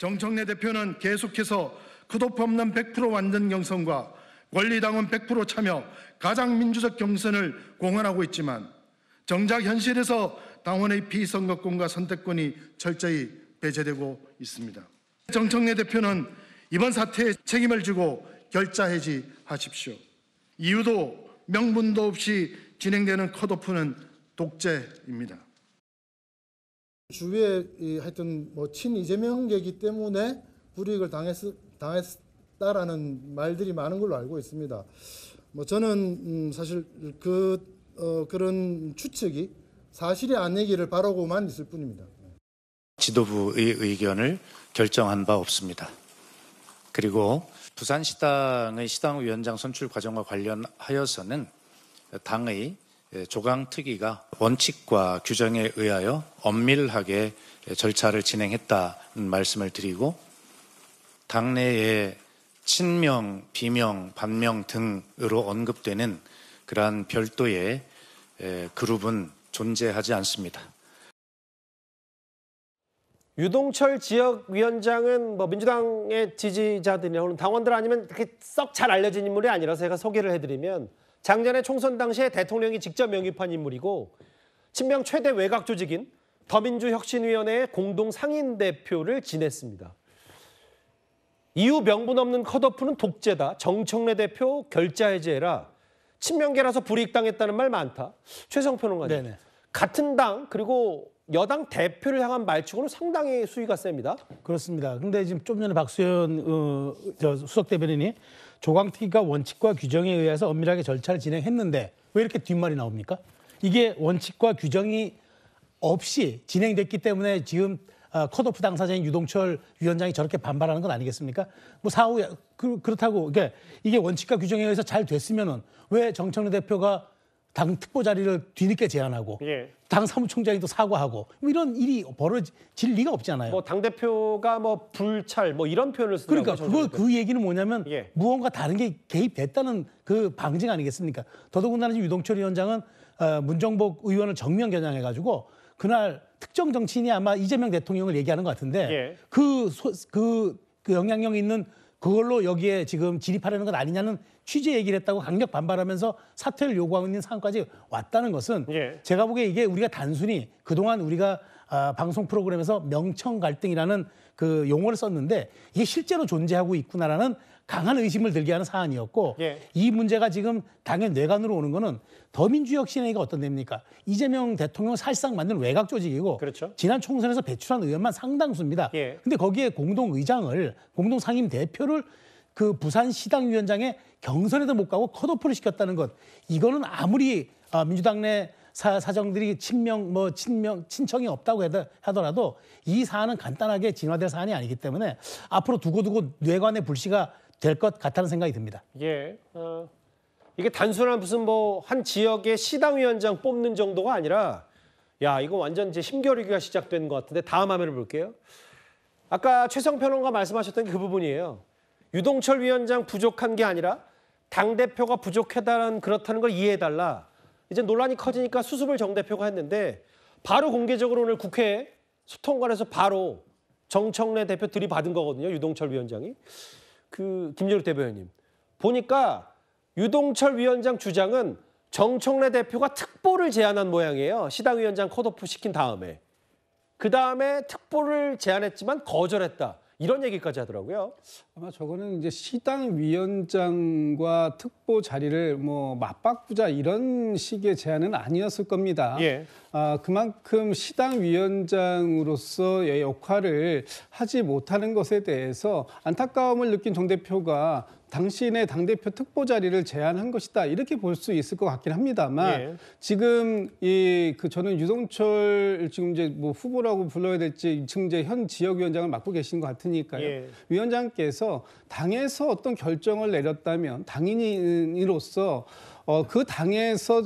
정청래 대표는 계속해서 컷오프 없는 100% 완전 경선과 권리당원 100% 참여, 가장 민주적 경선을 공언하고 있지만 정작 현실에서 당원의 피선거권과 선택권이 철저히 배제되고 있습니다. 정청래 대표는 이번 사태에 책임을 지고 결자해지하십시오. 이유도 명분도 없이 진행되는 컷오프는 독재입니다. 주위에 하여튼 친 이재명계이기 때문에 불이익을 당했다라는 말들이 많은 걸로 알고 있습니다. 저는 사실 그런 추측이 사실이 아니기를 바라고만 있을 뿐입니다. 지도부의 의견을 결정한 바 없습니다. 그리고 부산시당의 시당위원장 선출 과정과 관련하여서는 당의 조강특위가 원칙과 규정에 의하여 엄밀하게 절차를 진행했다는 말씀을 드리고 당내에 친명, 비명, 반명 등으로 언급되는 그러한 별도의 그룹은 존재하지 않습니다. 유동철 지역위원장은 민주당의 지지자들이나 혹은 당원들 아니면 그렇게 썩 잘 알려진 인물이 아니라서 제가 소개를 해드리면 작년에 총선 당시에 대통령이 직접 영입한 인물이고 친명 최대 외곽 조직인 더민주혁신위원회의 공동 상임대표를 지냈습니다. 이후 명분 없는 컷오프는 독재다. 정청래 대표 결자해제해라. 친명계라서 불이익당했다는 말 많다. 최성 평론가님. 네네. 같은 당 그리고 여당 대표를 향한 말치고는 상당히 수위가 셉니다. 그렇습니다. 그런데 지금 좀 전에 박수현 수석 대변인이 조강특위가 원칙과 규정에 의해서 엄밀하게 절차를 진행했는데 왜 이렇게 뒷말이 나옵니까? 이게 원칙과 규정이 없이 진행됐기 때문에 지금 컷오프 당사자인 유동철 위원장이 저렇게 반발하는 건 아니겠습니까? 사후 그렇다고 이게 원칙과 규정에 의해서 잘 됐으면은 왜 정청래 대표가 당 특보 자리를 뒤늦게 제안하고 당 사무총장이 또 사과하고 이런 일이 벌어질 리가 없잖아요. 당대표가 불찰 이런 표현을 쓰더라고요. 그러니까 그 얘기는 뭐냐면 무언가 다른 게 개입됐다는 그 방증 아니겠습니까? 더더군다나 유동철 위원장은 문정복 의원을 정면 겨냥해가지고 그날 특정 정치인이 아마 이재명 대통령을 얘기하는 것 같은데 그 영향력이 있는 그걸로 여기에 지금 진입하려는 것 아니냐는 취재 얘기를 했다고 강력 반발하면서 사퇴를 요구하고 있는 상황까지 왔다는 것은 제가 보기에 이게 우리가 단순히 그동안 우리가 방송 프로그램에서 명청 갈등이라는 그 용어를 썼는데 이게 실제로 존재하고 있구나라는 강한 의심을 들게 하는 사안이었고 이 문제가 지금 당의 뇌관으로 오는 거는 더민주혁신회의가 어떤 데입니까? 이재명 대통령 사실상 만든 외곽 조직이고 지난 총선에서 배출한 의원만 상당수입니다. 근데 거기에 공동의장을 공동상임 대표를 그 부산시당위원장의 경선에도 못 가고 컷오프를 시켰다는 것. 이거는 아무리 민주당 내 사정들이 친청이 없다고 하더라도 이 사안은 간단하게 진화될 사안이 아니기 때문에 앞으로 두고두고 뇌관의 불씨가 될 것 같다는 생각이 듭니다. 이게 단순한 무슨 한 지역의 시당위원장 뽑는 정도가 아니라 이거 완전 이제 심겨루기가 시작된 것 같은데 다음 화면을 볼게요. 아까 최성 평론가 말씀하셨던 게 그 부분이에요. 유동철 위원장 부족한 게 아니라 당대표가 부족하다는 그렇다는 걸 이해해달라. 이제 논란이 커지니까 수습을 정 대표가 했는데 바로 공개적으로 오늘 국회 소통관에서 바로 정청래 대표 들이받은 거거든요. 유동철 위원장이. 김재욱 대변인님. 보니까 유동철 위원장 주장은 정청래 대표가 특보를 제안한 모양이에요. 시당위원장 컷오프 시킨 다음에. 그 다음에 특보를 제안했지만 거절했다. 이런 얘기까지 하더라고요. 아마 저거는 이제 시당위원장과 특보 자리를 맞바꾸자 이런 식의 제안은 아니었을 겁니다. 그만큼 시당위원장으로서의 역할을 하지 못하는 것에 대해서 안타까움을 느낀 정 대표가 당신의 당대표 특보 자리를 제안한 것이다. 이렇게 볼 수 있을 것 같긴 합니다만 지금 저는 유동철 지금 이제 후보라고 불러야 될지 지금 이제 현 지역위원장을 맡고 계신 것 같으니까요. 위원장께서 당에서 어떤 결정을 내렸다면 당인으로서 그 당에서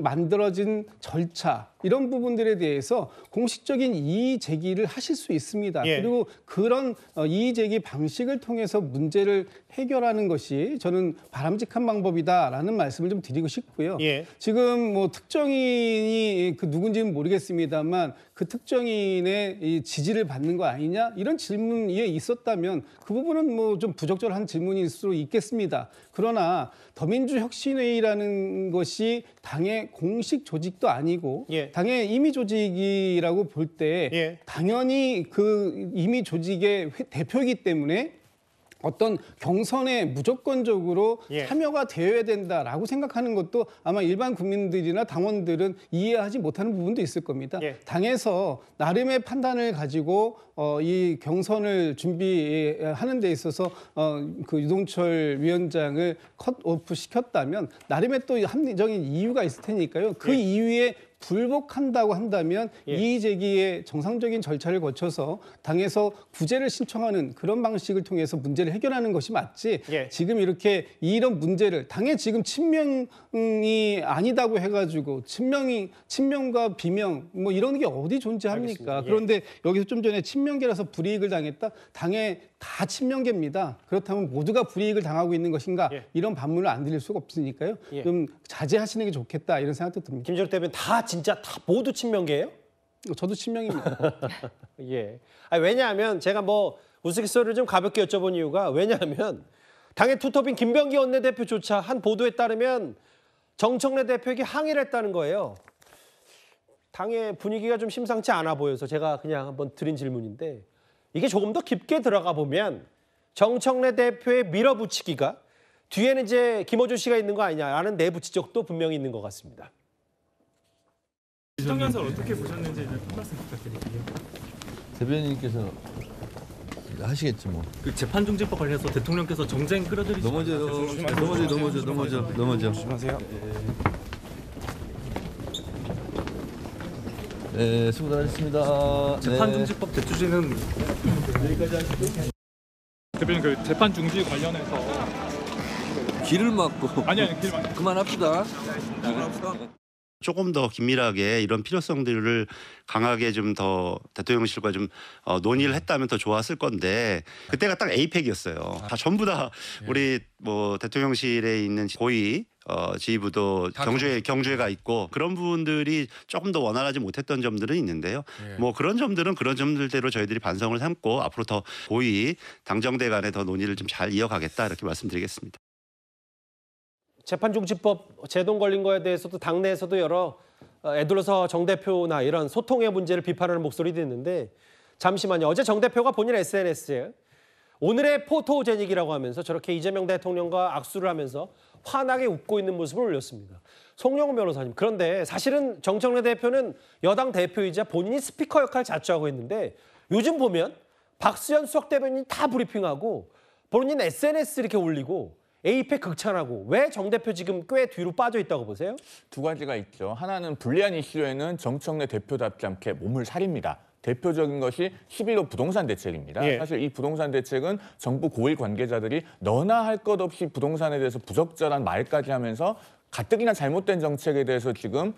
만들어진 절차 이런 부분들에 대해서 공식적인 이의 제기를 하실 수 있습니다. 그리고 그런 이의 제기 방식을 통해서 문제를 해결하는 것이 저는 바람직한 방법이다라는 말씀을 좀 드리고 싶고요. 지금 특정인이 누군지는 모르겠습니다만 그 특정인의 이 지지를 받는 거 아니냐 이런 질문이 있었다면 그 부분은 뭐 좀 부적절한 질문일 수 있겠습니다. 그러나 더민주혁신회의라는 것이 당의 공식 조직도 아니고 예. 당의 임의 조직이라고 볼 때 예. 당연히 그 임의 조직의 대표이기 때문에 어떤 경선에 무조건적으로 예. 참여가 되어야 된다라고 생각하는 것도 아마 일반 국민들이나 당원들은 이해하지 못하는 부분도 있을 겁니다. 예. 당에서 나름의 판단을 가지고 이 경선을 준비하는 데 있어서 그 유동철 위원장을 컷오프 시켰다면 나름의 또 합리적인 이유가 있을 테니까요. 그 예. 이유에 불복한다고 한다면 예. 이의 제기의 정상적인 절차를 거쳐서 당에서 구제를 신청하는 그런 방식을 통해서 문제를 해결하는 것이 맞지. 예. 지금 이렇게 이런 문제를 당에 지금 친명이 아니다고 해가지고 친명과 비명 뭐 이런 게 어디 존재합니까? 알겠습니다. 예. 그런데 여기서 좀 전에 친명계라서 불이익을 당했다. 당에 다 친명계입니다. 그렇다면 모두가 불이익을 당하고 있는 것인가? 예. 이런 반문을 안 드릴 수가 없으니까요. 예. 좀 자제하시는 게 좋겠다 이런 생각도 듭니다. 김준욱 대표는 다 진짜 다 모두 친명계예요? 저도 친명입니다. 예. 아니, 왜냐하면 제가 뭐 우스갯소리를 좀 가볍게 여쭤본 이유가 왜냐하면 당의 투톱인 김병기 원내대표조차 한 보도에 따르면 정청래 대표에게 항의를 했다는 거예요. 당의 분위기가 좀 심상치 않아 보여서 제가 그냥 한번 드린 질문인데 이게 조금 더 깊게 들어가 보면 정청래 대표의 밀어붙이기가 뒤에는 이제 김어준 씨가 있는 거 아니냐라는 내부 지적도 분명히 있는 것 같습니다. 시정연설 어떻게 보셨는지 한 말씀 부탁드릴게요. 대변인께서 하시겠지 뭐. 그 재판중지법 관련해서 대통령께서 정쟁 끌어들이지 넘어져. 조심하세요. 네, 수고 많으셨습니다. 재판중지법 대주지는 대변인 그 재판중지 관련해서 길을 막고. 아니 길 그만합시다. 조금 더 긴밀하게 이런 필요성들을 강하게 좀 더 대통령실과 좀 논의를 했다면 더 좋았을 건데 그때가 딱 에이펙이었어요. 다 전부 다 우리 뭐 대통령실에 있는 고위 지휘부도 경주에가 있고 그런 부분들이 조금 더 원활하지 못했던 점들은 있는데요. 뭐 그런 점들은 그런 점들대로 저희들이 반성을 삼고 앞으로 더 고위 당정대 간에 더 논의를 좀 잘 이어가겠다 이렇게 말씀드리겠습니다. 재판중지법 제동 걸린 거에 대해서도 당내에서도 여러 애둘러서 정 대표나 이런 소통의 문제를 비판하는 목소리도 있는데 잠시만요. 어제 정 대표가 본인 SNS에 오늘의 포토제닉이라고 하면서 저렇게 이재명 대통령과 악수를 하면서 환하게 웃고 있는 모습을 올렸습니다. 송영훈 변호사님. 그런데 사실은 정청래 대표는 여당 대표이자 본인이 스피커 역할을 자처하고 있는데 요즘 보면 박수현 수석 대변인이 다 브리핑하고 본인 SNS 이렇게 올리고 에이펙 극찬하고 왜 정 대표 지금 꽤 뒤로 빠져 있다고 보세요? 두 가지가 있죠. 하나는 불리한 이슈에는 정청래 대표답지 않게 몸을 사립니다. 대표적인 것이 11호 부동산 대책입니다. 예. 사실 이 부동산 대책은 정부 고위 관계자들이 너나 할 것 없이 부동산에 대해서 부적절한 말까지 하면서 가뜩이나 잘못된 정책에 대해서 지금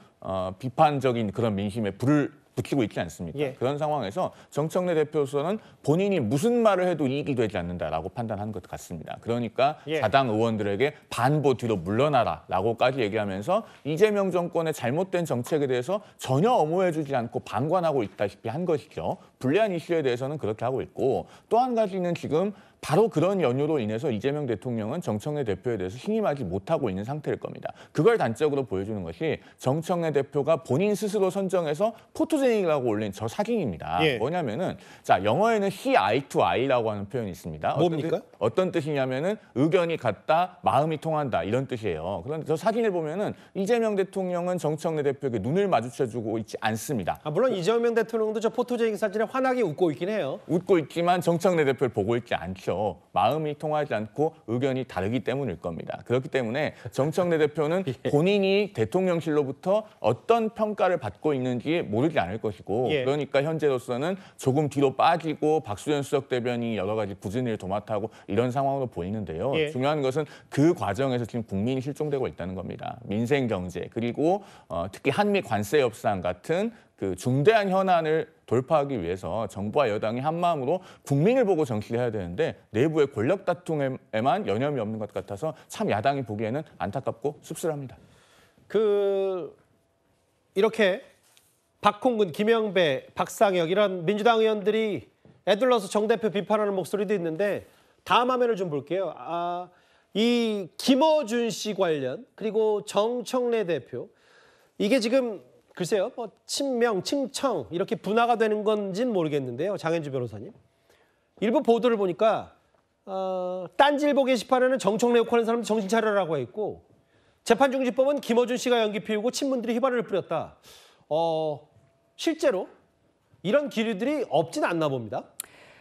비판적인 그런 민심에 불을 붙이고 있지 않습니까? 예. 그런 상황에서 정청래 대표로서는 본인이 무슨 말을 해도 이익이 되지 않는다라고 판단한 것 같습니다. 그러니까 예. 자당 의원들에게 반보 뒤로 물러나라라고까지 얘기하면서 이재명 정권의 잘못된 정책에 대해서 전혀 엄호해주지 않고 방관하고 있다시피 한 것이죠. 불리한 이슈에 대해서는 그렇게 하고 있고 또 한 가지는 지금 바로 그런 연유로 인해서 이재명 대통령은 정청래 대표에 대해서 신임하지 못하고 있는 상태일 겁니다. 그걸 단적으로 보여주는 것이 정청래 대표가 본인 스스로 선정해서 포토제닉이라고 올린 저 사진입니다. 예. 뭐냐면은 자 영어에는 see eye to eye라고 하는 표현이 있습니다. 뭡니까? 어떤 뜻이냐면은 의견이 같다, 마음이 통한다 이런 뜻이에요. 그런데 저 사진을 보면은 이재명 대통령은 정청래 대표에게 눈을 마주쳐주고 있지 않습니다. 물론 이재명 대통령도 저 포토제닉 사진에 환하게 웃고 있긴 해요. 웃고 있지만 정청래 대표를 보고 있지 않죠. 마음이 통하지 않고 의견이 다르기 때문일 겁니다. 그렇기 때문에 정청래 대표는 본인이 대통령실로부터 어떤 평가를 받고 있는지 모르지 않을 것이고 예. 그러니까 현재로서는 조금 뒤로 빠지고 박수현 수석 대변인이 여러 가지 굳은 일을 도맡아하고 이런 상황으로 보이는데요. 예. 중요한 것은 그 과정에서 지금 국민이 실종되고 있다는 겁니다. 민생 경제 그리고 특히 한미 관세 협상 같은 그 중대한 현안을 돌파하기 위해서 정부와 여당이 한마음으로 국민을 보고 정치를 해야 되는데 내부의 권력 다툼에만 여념이 없는 것 같아서 참 야당이 보기에는 안타깝고 씁쓸합니다. 이렇게 박홍근, 김영배, 박상혁 이런 민주당 의원들이 애들러서 정 대표 비판하는 목소리도 있는데 다음 화면을 좀 볼게요. 이 김어준 씨 관련 그리고 정청래 대표 이게 지금 글쎄요 뭐 친명, 칭청 이렇게 분화가 되는 건지는 모르겠는데요. 장현주 변호사님. 일부 보도를 보니까 딴지일보 게시판에는 정청래 욕하는 사람들 정신 차려라고 했고 재판중지법은 김어준 씨가 연기 피우고 친문들이 휘발유를 뿌렸다. 실제로 이런 기류들이 없진 않나 봅니다.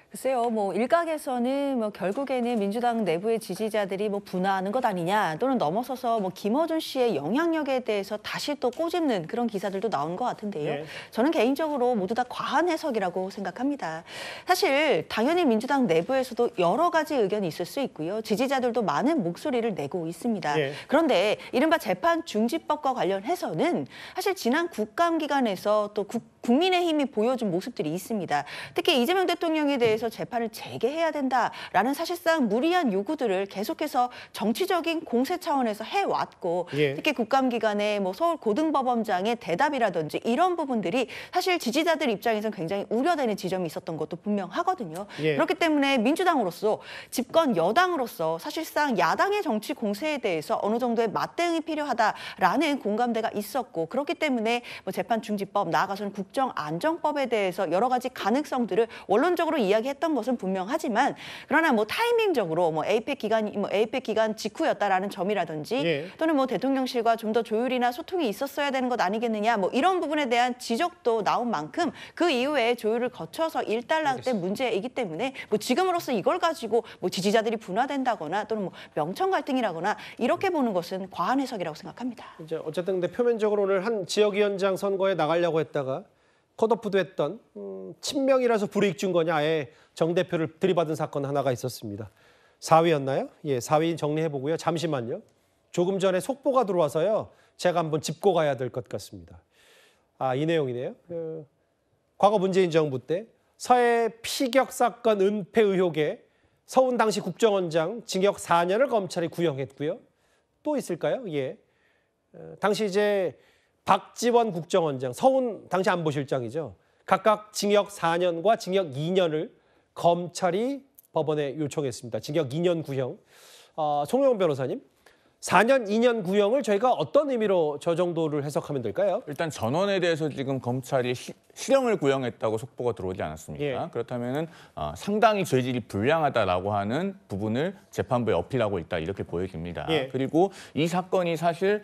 글쎄요, 뭐 일각에서는 뭐 결국에는 민주당 내부의 지지자들이 뭐 분화하는 것 아니냐 또는 넘어서서 뭐 김어준 씨의 영향력에 대해서 다시 또 꼬집는 그런 기사들도 나오는 것 같은데요. 네. 저는 개인적으로 모두 다 과한 해석이라고 생각합니다. 사실 당연히 민주당 내부에서도 여러 가지 의견이 있을 수 있고요. 지지자들도 많은 목소리를 내고 있습니다. 네. 그런데 이른바 재판 중지법과 관련해서는 사실 지난 국감 기간에서 또 국민의힘이 보여준 모습들이 있습니다. 특히 이재명 대통령에 대해서 재판을 재개해야 된다라는 사실상 무리한 요구들을 계속해서 정치적인 공세 차원에서 해왔고 특히 국감 기간에 뭐 서울 고등법원장의 대답이라든지 이런 부분들이 사실 지지자들 입장에서는 굉장히 우려되는 지점이 있었던 것도 분명하거든요. 그렇기 때문에 민주당으로서 집권 여당으로서 사실상 야당의 정치 공세에 대해서 어느 정도의 맞대응이 필요하다라는 공감대가 있었고 그렇기 때문에 뭐 재판 중지법 나아가서는 국정안정법에 대해서 여러 가지 가능성들을 원론적으로 이야기했던 것은 분명하지만 그러나 뭐 타이밍적으로 뭐 에이펙 기간 직후였다라는 점이라든지 또는 뭐 대통령실과 좀 더 조율이나 소통이 있었어야 되는 것 아니겠느냐 뭐 이런 부분에 대한 지적도 나온 만큼 그 이후에 조율을 거쳐서 일단락된 문제이기 때문에 뭐 지금으로서 이걸 가지고 뭐 지지자들이 분화된다거나 또는 뭐 명청 갈등이라거나 이렇게 보는 것은 과한 해석이라고 생각합니다. 이제 어쨌든 근데 표면적으로 오늘 한 지역위원장 선거에 나가려고 했다가 컷오프도 했던 친명이라서 불이익 준 거냐 아예 정 대표를 들이받은 사건 하나가 있었습니다. 4위였나요? 예, 4위 정리해보고요. 잠시만요. 조금 전에 속보가 들어와서요. 제가 한번 짚고 가야 될 것 같습니다. 이 내용이네요. 과거 문재인 정부 때 서해 피격 사건 은폐 의혹에 서훈 당시 국정원장 징역 4년을 검찰이 구형했고요. 또 있을까요? 예. 당시 이제 박지원 국정원장, 서훈 당시 안보실장이죠. 각각 징역 4년과 징역 2년을 검찰이 법원에 요청했습니다. 징역 2년 구형. 송영훈 변호사님, 4년, 2년 구형을 저희가 어떤 의미로 저 정도를 해석하면 될까요? 일단 전원에 대해서 지금 검찰이 실형을 구형했다고 속보가 들어오지 않았습니까? 그렇다면은 상당히 죄질이 불량하다라고 하는 부분을 재판부에 어필하고 있다 이렇게 보여집니다. 그리고 이 사건이 사실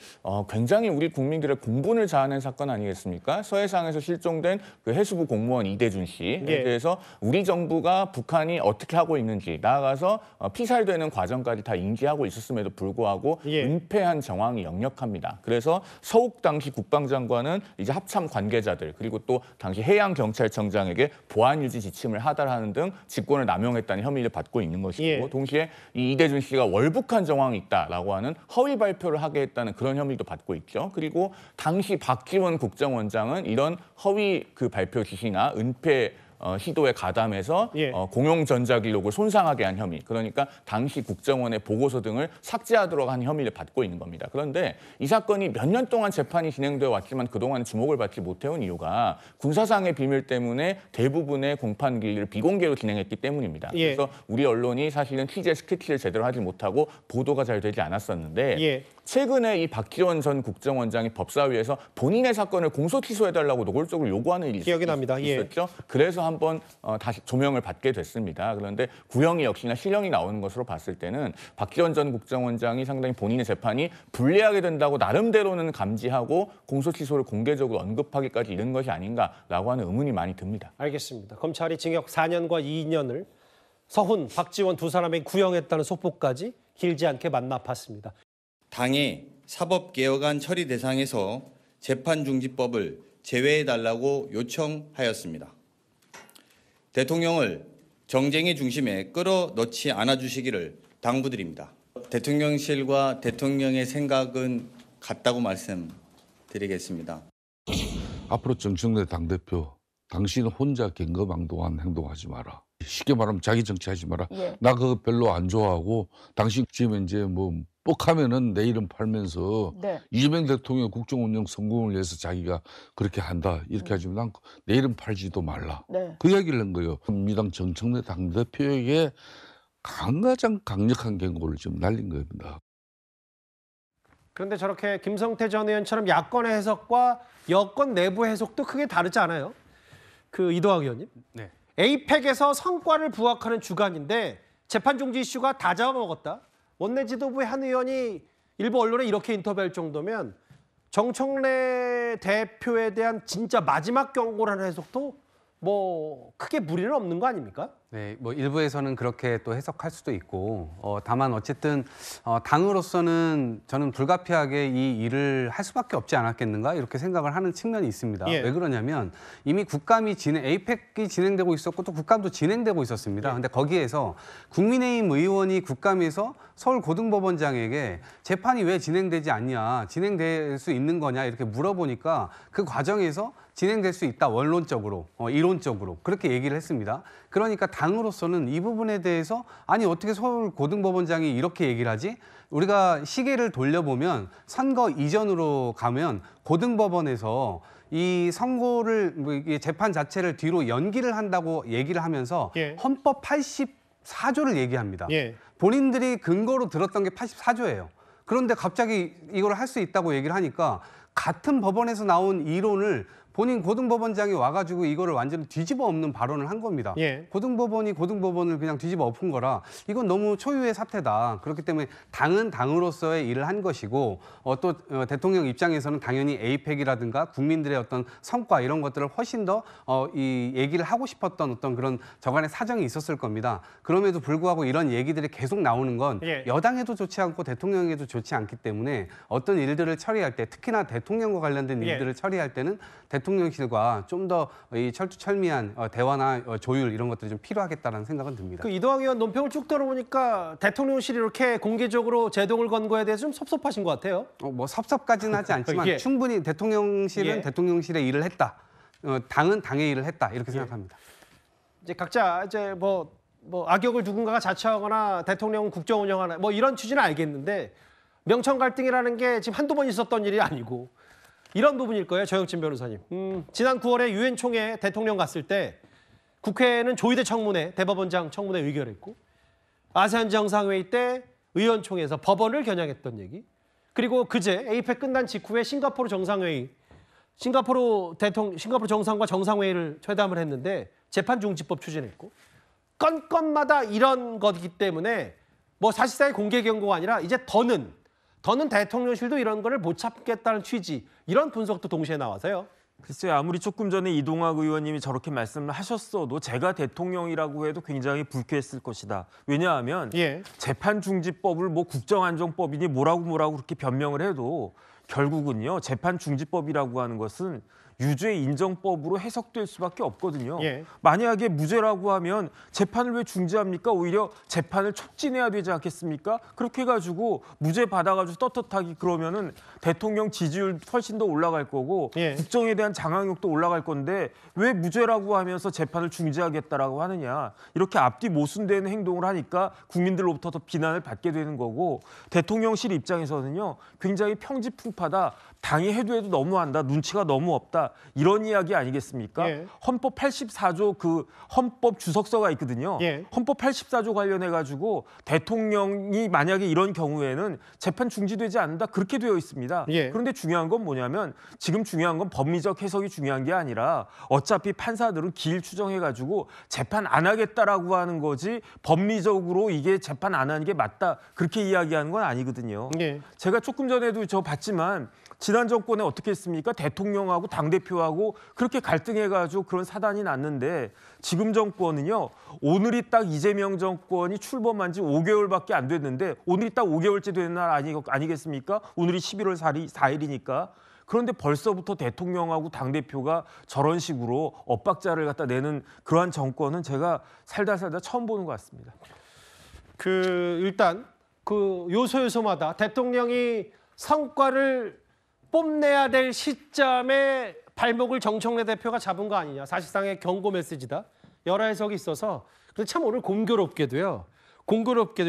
굉장히 우리 국민들의 공분을 자아낸 사건 아니겠습니까? 서해상에서 실종된 그 해수부 공무원 이대준 씨에 대해서 우리 정부가 북한이 어떻게 하고 있는지 나아가서 피살되는 과정까지 다 인지하고 있었음에도 불구하고 은폐한 정황이 역력합니다. 그래서 서욱 당시 국방장관은 이제 합참 관계자들 그리고 또 당시 해양경찰청장에게 보안 유지 지침을 하달하는 등 직권을 남용했다는 혐의를 받고 있는 것이고 동시에 이 이대준 씨가 월북한 정황이 있다라고 하는 허위 발표를 하게 했다는 그런 혐의도 받고 있죠. 그리고 당시 박지원 국정원장은 이런 허위 그 발표 지시나 은폐 시도에 가담해서 공용 전자기록을 손상하게 한 혐의, 그러니까 당시 국정원의 보고서 등을 삭제하도록 한 혐의를 받고 있는 겁니다. 그런데 이 사건이 몇 년 동안 재판이 진행되어 왔지만 그동안 주목을 받지 못해온 이유가 군사상의 비밀 때문에 대부분의 공판기일을 비공개로 진행했기 때문입니다. 그래서 우리 언론이 사실은 취재 스케치를 제대로 하지 못하고 보도가 잘 되지 않았었는데 최근에 이 박지원 전 국정원장이 법사위에서 본인의 사건을 공소 취소해달라고 노골적으로 요구하는 일이 기억이 납니다. 있었죠. 그래서 한번 다시 조명을 받게 됐습니다. 그런데 구형이 역시나 실형이 나오는 것으로 봤을 때는 박지원 전 국정원장이 상당히 본인의 재판이 불리하게 된다고 나름대로는 감지하고 공소 취소를 공개적으로 언급하기까지 이른 것이 아닌가라고 하는 의문이 많이 듭니다. 알겠습니다. 검찰이 징역 4년과 2년을 서훈, 박지원 두 사람에게 구형했다는 속보까지 길지 않게 만나봤습니다. 당이 사법개혁안 처리 대상에서 재판중지법을 제외해달라고 요청하였습니다. 대통령을 정쟁의 중심에 끌어넣지 않아주시기를 당부드립니다. 대통령실과 대통령의 생각은 같다고 말씀드리겠습니다. 앞으로 정청래 당대표, 당신은 혼자 경거망동한 행동하지 마라. 쉽게 말하면 자기 정치하지 마라. 예. 나 그거 별로 안 좋아하고 당신 지금 이제 뭐 뻑하면은 내 이름 팔면서 네. 이재명 대통령 국정운영 성공을 위해서 자기가 그렇게 한다 이렇게 하지만 난 내 이름 팔지도 말라. 네. 그 이야기를 한 거예요. 민주당 정청래 당대표에게 가장 강력한 경고를 지금 날린 겁니다. 그런데 저렇게 김성태 전 의원처럼 야권의 해석과 여권 내부 해석도 크게 다르지 않아요? 그 이동학 의원님. 네. 에이펙에서 성과를 부각하는 주간인데 재판 중지 이슈가 다 잡아먹었다. 원내 지도부의 한 의원이 일부 언론에 이렇게 인터뷰할 정도면 정청래 대표에 대한 진짜 마지막 경고라는 해석도 뭐 크게 무리는 없는 거 아닙니까? 네, 뭐 일부에서는 그렇게 또 해석할 수도 있고, 다만 어쨌든 당으로서는 저는 불가피하게 이 일을 할 수밖에 없지 않았겠는가 이렇게 생각을 하는 측면이 있습니다. 예. 왜 그러냐면 이미 국감이 에이펙이 진행되고 있었고 또 국감도 진행되고 있었습니다. 근데 거기에서 국민의힘 의원이 국감에서 서울고등법원장에게 재판이 왜 진행되지 않냐, 진행될 수 있는 거냐 이렇게 물어보니까 그 과정에서 진행될 수 있다, 원론적으로, 이론적으로 그렇게 얘기를 했습니다. 그러니까 당으로서는 이 부분에 대해서 아니 어떻게 서울고등법원장이 이렇게 얘기를 하지? 우리가 시계를 돌려보면 선거 이전으로 가면 고등법원에서 이 선고를 이 재판 자체를 뒤로 연기를 한다고 얘기를 하면서 예. 헌법 84조를 얘기합니다. 예. 본인들이 근거로 들었던 게 84조예요. 그런데 갑자기 이걸 할 수 있다고 얘기를 하니까 같은 법원에서 나온 이론을 본인 고등법원장이 와가지고 이거를 완전히 뒤집어 엎는 발언을 한 겁니다. 예. 고등법원이 고등법원을 그냥 뒤집어 엎은 거라 이건 너무 초유의 사태다. 그렇기 때문에 당은 당으로서의 일을 한 것이고 또 대통령 입장에서는 당연히 에이펙이라든가 국민들의 어떤 성과 이런 것들을 훨씬 더 이 얘기를 하고 싶었던 어떤 그런 저간의 사정이 있었을 겁니다. 그럼에도 불구하고 이런 얘기들이 계속 나오는 건 예. 여당에도 좋지 않고 대통령에게도 좋지 않기 때문에 어떤 일들을 처리할 때 특히나 대통령과 관련된 예. 일들을 처리할 때는 대통령실과 좀 더 이 철두철미한 대화나 조율 이런 것들이 좀 필요하겠다는 생각은 듭니다. 그 이동학 의원 논평을 쭉 들어보니까 대통령실이 이렇게 공개적으로 제동을 건 거에 대해서 좀 섭섭하신 것 같아요. 뭐 섭섭까지는 하지 않지만 예. 충분히 대통령실은 예. 대통령실의 일을 했다. 당은 당의 일을 했다. 이렇게 생각합니다. 이제 각자 이제 뭐 악역을 누군가가 자처하거나 대통령 국정 운영하나 뭐 이런 취지는 알겠는데 명천 갈등이라는 게 지금 한두 번 있었던 일이 아니고 이런 부분일 거예요, 정영진 변호사님. 지난 9월에 유엔 총회 대통령 갔을 때 국회는 조희대 청문회, 대법원장 청문회 의결했고 아세안 정상회의 때 의원총회에서 법원을 겨냥했던 얘기. 그리고 그제 에이펙 끝난 직후에 싱가포르 정상회의, 싱가포르 정상과 정상회의를 회담을 했는데 재판 중지법 추진했고 건건마다 이런 것이기 때문에 뭐 사실상의 공개 경고가 아니라 이제 더는 대통령실도 이런 거를 못 참겠다는 취지, 이런 분석도 동시에 나와서요. 글쎄요, 아무리 조금 전에 이동학 의원님이 저렇게 말씀을 하셨어도 제가 대통령이라고 해도 굉장히 불쾌했을 것이다. 왜냐하면 예. 재판중지법을 뭐 국정안정법이니 뭐라고 그렇게 변명을 해도 결국은요, 재판중지법이라고 하는 것은 유죄 인정법으로 해석될 수밖에 없거든요. 예. 만약에 무죄라고 하면 재판을 왜 중지합니까? 오히려 재판을 촉진해야 되지 않겠습니까? 그렇게 해가지고 무죄 받아가지고 떳떳하게 그러면은 대통령 지지율 훨씬 더 올라갈 거고 예. 국정에 대한 장악력도 올라갈 건데 왜 무죄라고 하면서 재판을 중지하겠다라고 하느냐. 이렇게 앞뒤 모순되는 행동을 하니까 국민들로부터 더 비난을 받게 되는 거고 대통령실 입장에서는요, 굉장히 평지풍파다. 당이 해도 너무한다. 눈치가 너무 없다. 이런 이야기 아니겠습니까? 예. 헌법 84조 그 헌법 주석서가 있거든요. 예. 헌법 84조 관련해가지고 대통령이 만약에 이런 경우에는 재판 중지되지 않는다. 그렇게 되어 있습니다. 예. 그런데 중요한 건 뭐냐면 지금 중요한 건 법리적 해석이 중요한 게 아니라 어차피 판사들은 기일 추정해가지고 재판 안 하겠다라고 하는 거지 법리적으로 이게 재판 안 하는 게 맞다. 그렇게 이야기하는 건 아니거든요. 예. 제가 조금 전에도 저 봤지만 지난 정권에 어떻게 했습니까? 대통령하고 당대표하고 그렇게 갈등해가지고 그런 사단이 났는데 지금 정권은요. 오늘이 딱 이재명 정권이 출범한 지 5개월밖에 안 됐는데 오늘이 딱 5개월째 되는 날 아니겠습니까? 오늘이 11월 4일이니까. 그런데 벌써부터 대통령하고 당대표가 저런 식으로 엇박자를 갖다 내는 그러한 정권은 제가 살다 처음 보는 것 같습니다. 일단 요소마다 대통령이 성과를 뽐내야 될 시점에 발목을 정청래 대표가 잡은 거 아니냐. 사실상의 경고 메시지다. 여러 해석이 있어서 근데 참 오늘 공교롭게도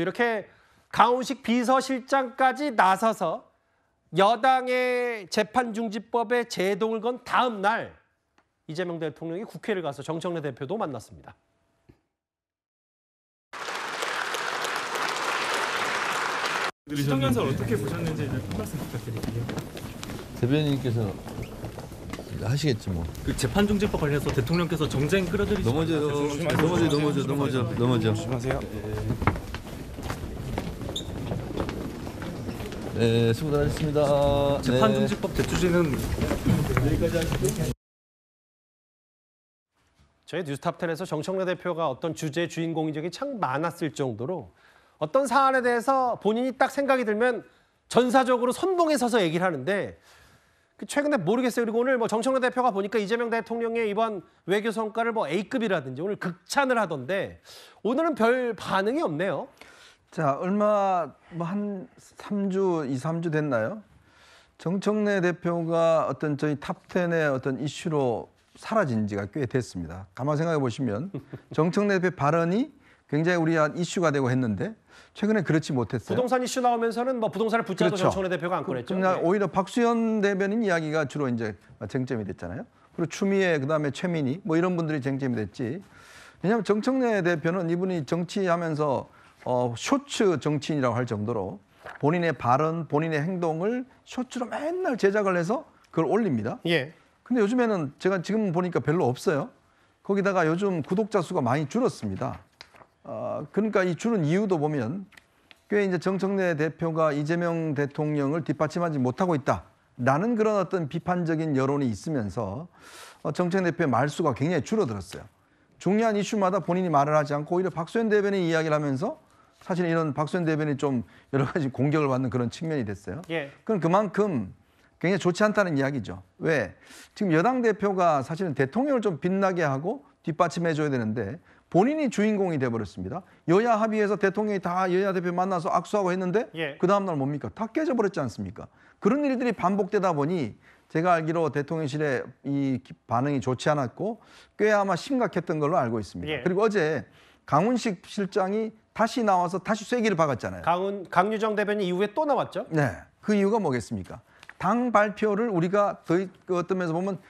이렇게 강훈식 비서실장까지 나서서 여당의 재판중지법에 제동을 건 다음 날 이재명 대통령이 국회를 가서 정청래 대표도 만났습니다. 시정연설 어떻게 보셨는지 한 말씀 부탁드릴게요. 대변인께서 하시겠지 뭐. 그 재판중지법 관련해서 대통령께서 정쟁 끌어들이지 넘어져. 조심하세요. 네, 수고 많으셨습니다. 재판중지법 대주지는 저희 뉴스탑10에서 정청래 대표가 어떤 주제의 주인공인 적이 참 많았을 정도로 어떤 사안에 대해서 본인이 딱 생각이 들면 전사적으로 선봉에 서서 얘기를 하는데 최근에 모르겠어요. 그리고 오늘 정청래 대표가 보니까 이재명 대통령의 이번 외교 성과를 A급이라든지 오늘 극찬을 하던데 오늘은 별 반응이 없네요. 자, 얼마 한 3주, 2, 3주 됐나요? 정청래 대표가 어떤 저희 탑10의 어떤 이슈로 사라진 지가 꽤 됐습니다. 가만 생각해 보시면 정청래 대표 발언이 굉장히 우리가 이슈가 되고 했는데 최근에 그렇지 못했어요. 부동산 이슈 나오면서는 부동산을 붙잡고 그렇죠. 정청래 대표가 안 꺼냈죠. 그냥 오히려 박수현 대변인 이야기가 주로 이제 쟁점이 됐잖아요. 그리고 추미애 그다음에 최민희 이런 분들이 쟁점이 됐지. 왜냐하면 정청래 대표는 이분이 정치하면서 쇼츠 정치인이라고 할 정도로 본인의 발언, 본인의 행동을 쇼츠로 맨날 제작을 해서 그걸 올립니다. 예. 근데 요즘에는 제가 지금 보니까 별로 없어요. 거기다가 요즘 구독자 수가 많이 줄었습니다. 그러니까 이 줄은 이유도 보면 꽤 이제 정청래 대표가 이재명 대통령을 뒷받침하지 못하고 있다라는 그런 어떤 비판적인 여론이 있으면서 정청래 대표의 말수가 굉장히 줄어들었어요. 중요한 이슈마다 본인이 말을 하지 않고 오히려 박수현 대변인이 이야기를 하면서 사실 이런 박수현 대변인이 좀 여러 가지 공격을 받는 그런 측면이 됐어요. 예. 그건 그만큼 굉장히 좋지 않다는 이야기죠. 왜? 지금 여당 대표가 사실은 대통령을 좀 빛나게 하고 뒷받침해줘야 되는데 본인이 주인공이 돼버렸습니다. 여야 합의해서 대통령이 다 여야 대표 만나서 악수하고 했는데 그 다음날 뭡니까? 다 깨져버렸지 않습니까? 그런 일들이 반복되다 보니 제가 알기로 대통령실의 이 반응이 좋지 않았고 꽤 아마 심각했던 걸로 알고 있습니다. 예. 그리고 어제 강훈식 실장이 다시 나와서 다시 쐐기를 박았잖아요. 강유정 대변인 이후에 또 나왔죠? 네. 그 이유가 뭐겠습니까? 당 발표를 우리가 더 어떤 면에서 보면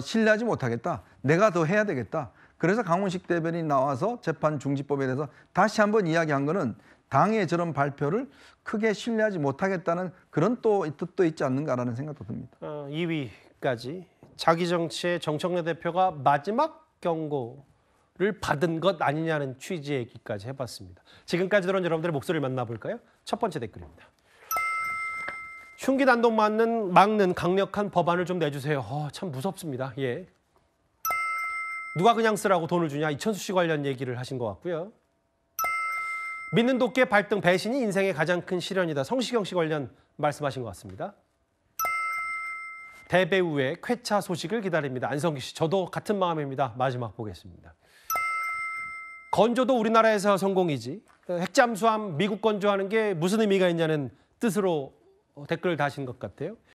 신뢰하지 못하겠다. 내가 더 해야 되겠다. 그래서 강훈식 대변인이 나와서 재판중지법에 대해서 다시 한번 이야기한 거는 당의 저런 발표를 크게 신뢰하지 못하겠다는 그런 또 뜻도 있지 않는가라는 생각도 듭니다. 2위까지 자기 정치의 정청래 대표가 마지막 경고를 받은 것 아니냐는 취지의 얘기까지 해봤습니다. 지금까지 들은 여러분들의 목소리를 만나볼까요? 첫 번째 댓글입니다. 흉기 단독 막는 강력한 법안을 좀 내주세요. 참 무섭습니다. 예. 누가 그냥 쓰라고 돈을 주냐, 이천수 씨 관련 얘기를 하신 것 같고요. 믿는 도끼의 발등 배신이 인생의 가장 큰 시련이다. 성시경 씨 관련 말씀하신 것 같습니다. 대배우의 쾌차 소식을 기다립니다. 안성기 씨, 저도 같은 마음입니다. 마지막 보겠습니다. 건조도 우리나라에서 성공이지 핵잠수함 미국 건조하는 게 무슨 의미가 있냐는 뜻으로 댓글을 다신 것 같아요.